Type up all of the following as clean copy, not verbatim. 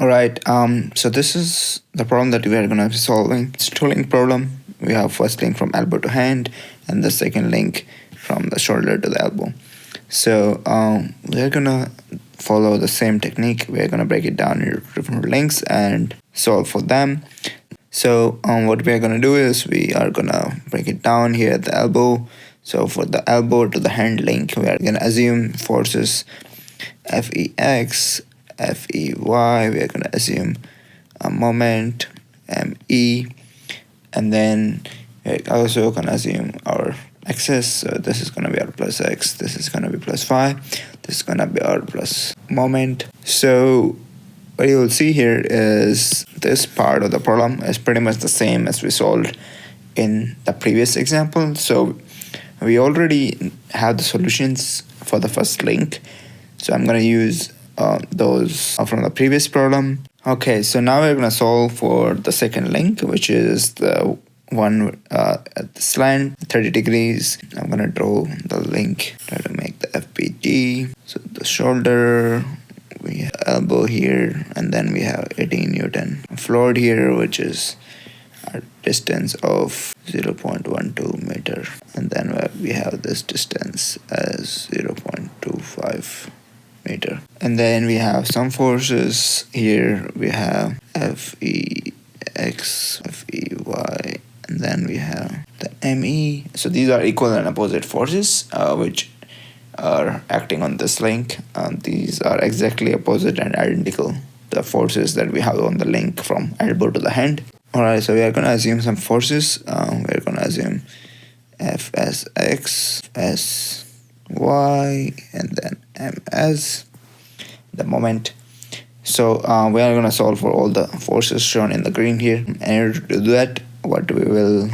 Alright, so this is the problem that we are gonna be solving. It's a tooling problem. We have first link from elbow to hand and the second link from the shoulder to the elbow. So we're gonna follow the same technique. We're gonna break it down into different links and solve for them. So what we are gonna do is we are gonna break it down here at the elbow. So for the elbow to the hand link, we are gonna assume forces Fex, Fey. We are gonna assume a moment Me, and then we're also gonna assume our axis. So this is gonna be our plus x, this is gonna be plus phi, this is gonna be our plus moment. So what you will see here is this part of the problem is pretty much the same as we solved in the previous example. So we already have the solutions for the first link, so I'm going to use those from the previous problem. Okay, so now we're going to solve for the second link, which is the one at the slant 30 degrees. I'm going to draw the link, try to make the FPG. So the shoulder, we have elbow here, and then we have 18 Newton floor here, which is a distance of 0.12 meter, and then we have this distance as 0.25 meter, and then we have some forces here. We have Fex, Fey, and then we have the Me. So these are equal and opposite forces which are acting on this link. These are exactly opposite and identical to the forces that we have on the link from elbow to the hand. Alright, so we are going to assume some forces. We're going to assume Fsx, Sy, and then Ms, the moment. So we are going to solve for all the forces shown in the green here. And in order to do that, what we will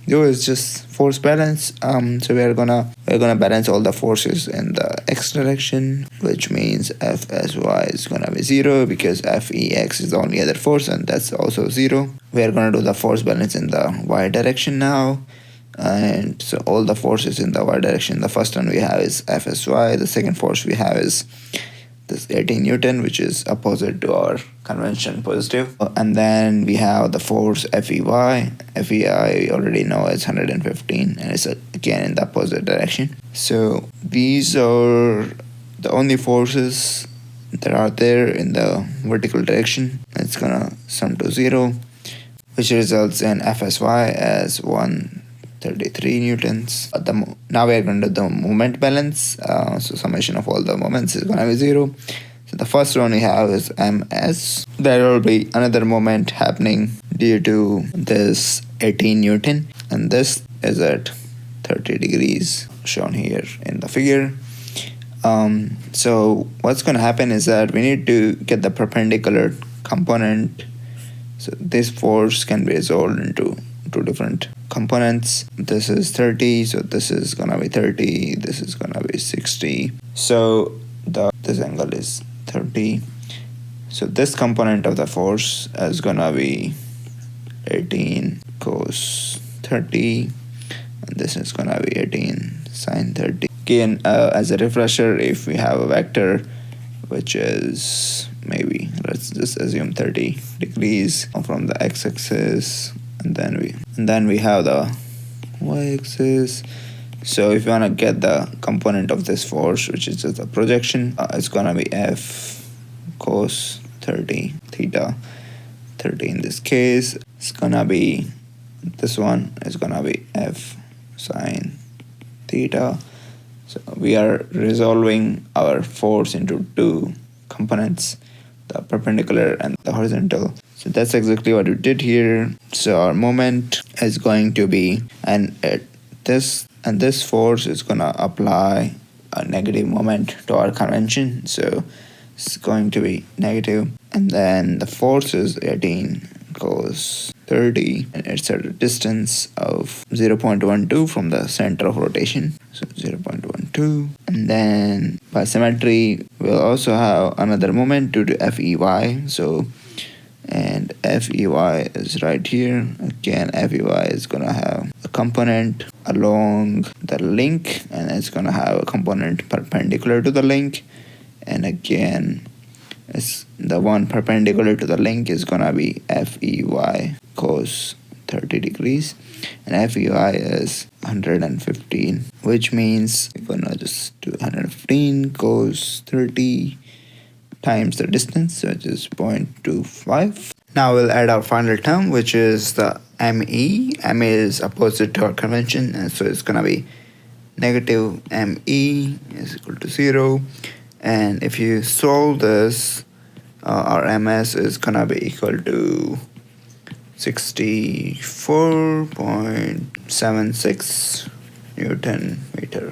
do is just force balance. So we're gonna balance all the forces in the x direction, which means Fsy is gonna be 0 because Fex is the only other force, and that's also 0. We are gonna do the force balance in the y direction now, and so all the forces in the y direction. The first one we have is Fsy. The second force we have is this 18 Newton, which is opposite to our convention positive. And then we have the force Fey. Fei we already know is 115, and it's again in the opposite direction. So these are the only forces that are there in the vertical direction. It's gonna sum to 0, which results in Fsy as 133 newtons. Now we are going to do the moment balance. So summation of all the moments is going to be 0. So the first one we have is Ms. There will be another moment happening due to this 18 Newton, and this is at 30 degrees shown here in the figure. So what's going to happen is that we need to get the perpendicular component. So this force can be resolved into two different components. This is 30, so this is gonna be 30, this is gonna be 60. So this angle is 30. So this component of the force is gonna be 18 cos 30, and this is gonna be 18 sin 30. Again, as a refresher, if we have a vector which is maybe, let's just assume 30 degrees from the x-axis, and then we have the y-axis. So if you want to get the component of this force, which is just a projection, it's gonna be F cos 30 theta 30 in this case. It's gonna be, this one is gonna be F sine theta. So we are resolving our force into two components, the perpendicular and the horizontal. So that's exactly what we did here. So our moment is going to be, and this force is gonna apply a negative moment to our convention. So it's going to be negative, and then the force is 18 cos 30, and it's at a distance of 0.12 from the center of rotation. So 0.12, and then by symmetry we'll also have another moment due to Fey. So and Fey is right here. Again, Fey is gonna have a component along the link, and it's gonna have a component perpendicular to the link, and again is the one perpendicular to the link is gonna be FEY cos 30 degrees, and FEI is 115, which means we're gonna just do 115 cos 30 times the distance, which is 0.25. Now we'll add our final term, which is the ME. ME is opposite to our convention, and so it's gonna be negative ME is equal to 0. And if you solve this, our MS is gonna be equal to 64.76 Newton meter.